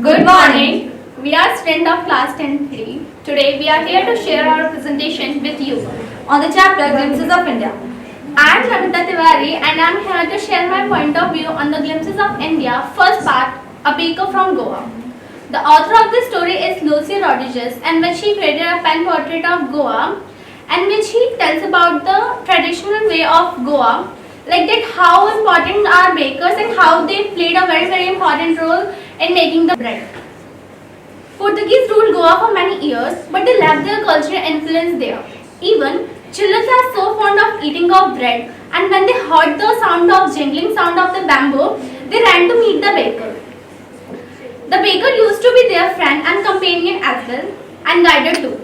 Good morning. We are students of class 10-3. Today we are here to share our presentation with you on the chapter Glimpses of India. I am Namita Tiwari and I am here to share my point of view on the Glimpses of India, first part, A Baker from Goa. The author of this story is Lucy Rodriguez, and which he created a pen portrait of Goa, and which he tells about the traditional way of Goa, like that how important are bakers and how they played a very important role in making the bread. Portuguese ruled Goa for many years, but they left their cultural influence there. Even children are so fond of eating of bread, and when they heard the jingling sound of the bamboo, they ran to meet the baker. The baker used to be their friend and companion as well, and guide too.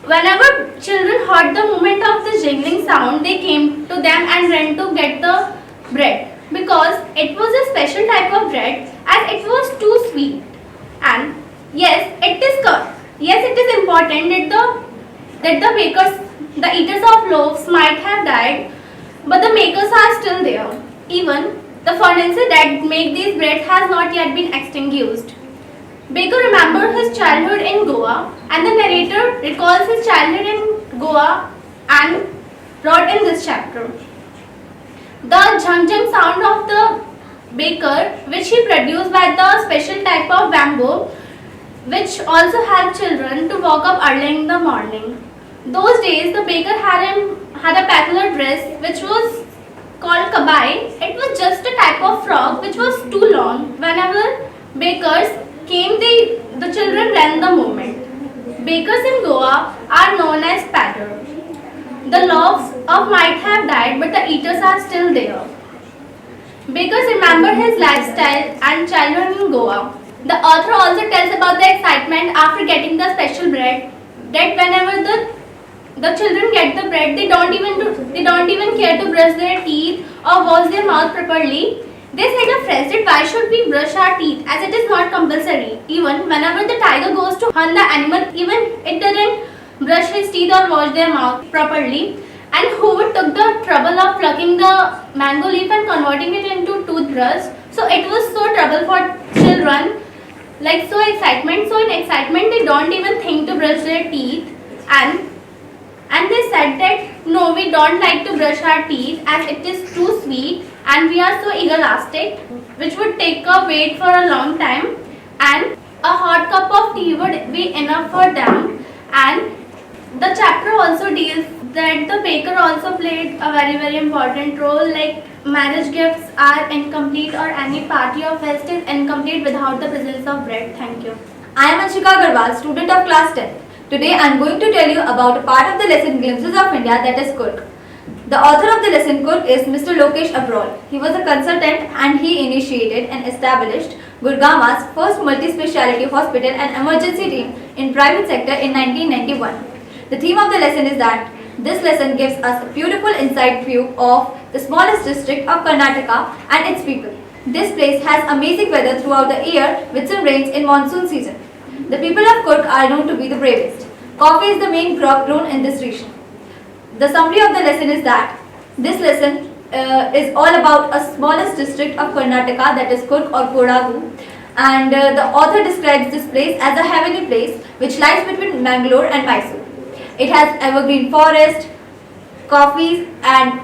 Whenever children heard the movement of the jingling sound, they came to them and ran to get the bread, because it was a special type of bread as it was too sweet. And yes, it is important that the bakers, the eaters of loaves might have died, but the makers are still there. Even the furnaces that make these breads has not yet been extinguished. Baker remembers his childhood in Goa, and the narrator recalls his childhood in Goa and wrote in this chapter. The jhang jhang sound of the baker, which he produced by the special type of bamboo, which also helped children to wake up early in the morning. Those days, the baker had a peculiar dress which was called kabai. It was just a type of frock which was too long. Whenever bakers came, the children ran the movement. Bakers in Goa are known as patter. The loaves of might have died, but the eaters are still there. Bakers remember his lifestyle and childhood in Goa. The author also tells about the excitement after getting the special bread, that whenever the children get the bread, they don't even care to brush their teeth or wash their mouth properly. They said a phrase that why should we brush our teeth as it is not compulsory. Even whenever the tiger goes to hunt the animal, even it doesn't brush his teeth or wash their mouth properly. And Hoover took the trouble of plucking the mango leaf and converting it into toothbrush. So it was so trouble for children, like so excitement. So in excitement they don't even think to brush their teeth, and they said that no, we don't like to brush our teeth as it is too sweet and we are so elastic, which would take a wait for a long time, and a hot cup of tea would be enough for them. And the chapter also deals that the baker also played a very important role, like marriage gifts are incomplete or any party or fest is incomplete without the presence of bread. Thank you. I am Anshika Agarwal, student of class 10. Today I am going to tell you about a part of the lesson Glimpses of India, that is Kurk. The author of the lesson Kurk is Mr. Lokesh Abrol. He was a consultant and he initiated and established Gurgaon's first multi-speciality hospital and emergency team in private sector in 1991. The theme of the lesson is that this lesson gives us a beautiful inside view of the smallest district of Karnataka and its people. This place has amazing weather throughout the year with some rains in monsoon season. The people of Kurk are known to be the bravest. Coffee is the main crop grown in this region. The summary of the lesson is that this lesson is all about a smallest district of Karnataka, that is Kurk or Kodagu, and the author describes this place as a heavenly place which lies between Mangalore and Mysore. It has evergreen forest, coffees and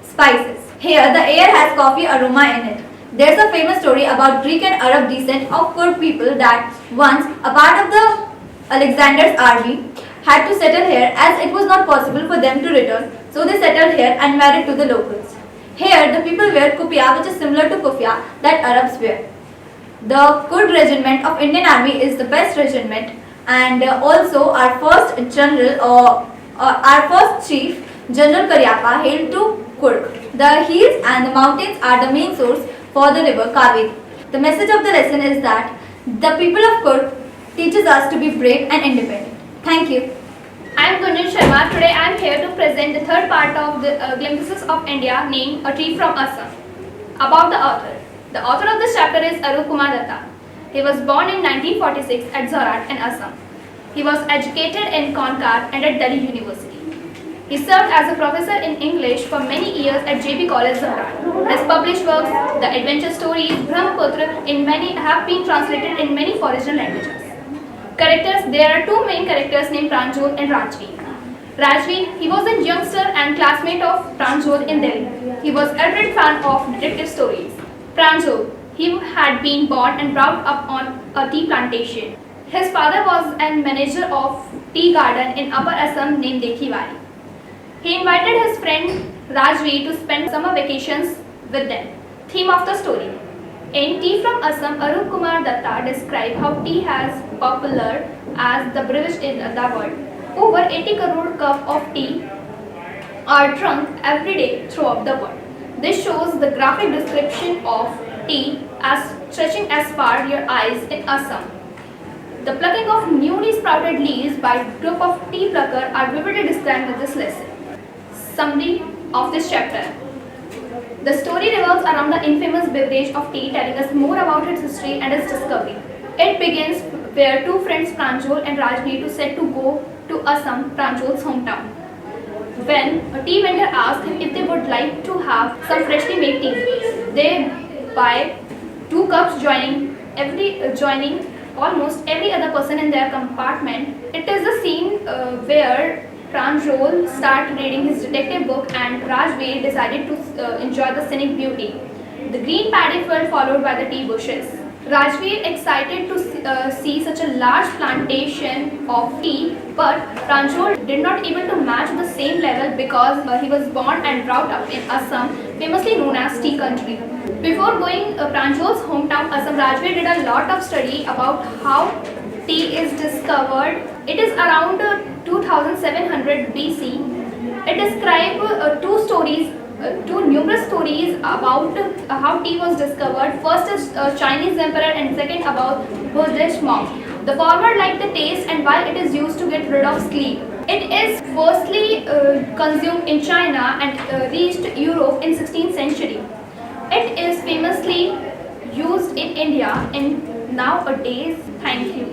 spices. Here the air has coffee aroma in it. There's a famous story about Greek and Arab descent of Kurk people that once a part of the Alexander's army had to settle here as it was not possible for them to return, so they settled here and married to the locals. Here the people wear kupiya, which is similar to kufiya that Arabs wear. The Kurd regiment of Indian Army is the best regiment, and also our first general our first chief, General Karyapa, hailed to Kurk. The hills and the mountains are the main source for the river Kaveri. The message of the lesson is that the people of Kurk teaches us to be brave and independent. Thank you. I am Gunjan Sharma. Today I am here to present the third part of the Glimpses of India, named A Tree from Assam. About the author. The author of this chapter is Arup Kumar Datta. He was born in 1946 at Zorat in Assam. He was educated in Konkan and at Delhi University. He served as a professor in English for many years at JB College, Zahran. His published works, the adventure stories Brahmaputra, have been translated in many foreign languages. Characters: there are two main characters named Pranjot and Rajvi. Rajvi, he was a youngster and classmate of Pranjot in Delhi. He was an avid fan of detective stories. Pranjot, he had been born and brought up on a tea plantation. His father was a manager of tea garden in Upper Assam named Dekhiwari. He invited his friend Rajvi to spend summer vacations with them. Theme of the story. In Tea from Assam, Arup Kumar Datta described how tea has popular as the beverage in the world. Over 80 crore cups of tea are drunk every day throughout the world. This shows the graphic description of tea as stretching as far your eyes in Assam. The plucking of newly sprouted leaves by a group of tea pluckers are vividly described in this lesson. Summary of this chapter. The story revolves around the infamous beverage of tea, telling us more about its history and its discovery. It begins where two friends Pranjot and Rajvi set to go to Assam, Pranjot's hometown. When a tea vendor asked him if they would like to have some freshly made tea, they buy 2 cups, joining almost every other person in their compartment. It is the scene where Pranjot started reading his detective book and Rajvi decided to enjoy the scenic beauty. The green paddy field followed by the tea bushes. Rajvi excited to see such a large plantation of tea, but Pranjot did not able to match the same level because he was born and brought up in Assam, famously known as tea country. Before going Pranjot's hometown Assam, Rajvi did a lot of study about how tea is discovered. It is around 2700 BC. It describes two numerous stories about how tea was discovered. First is Chinese emperor and second about Buddhist monk. The former liked the taste and why it is used to get rid of sleep. It is firstly consumed in China and reached Europe in 16th century. It is famously used in India in nowadays. Thank you.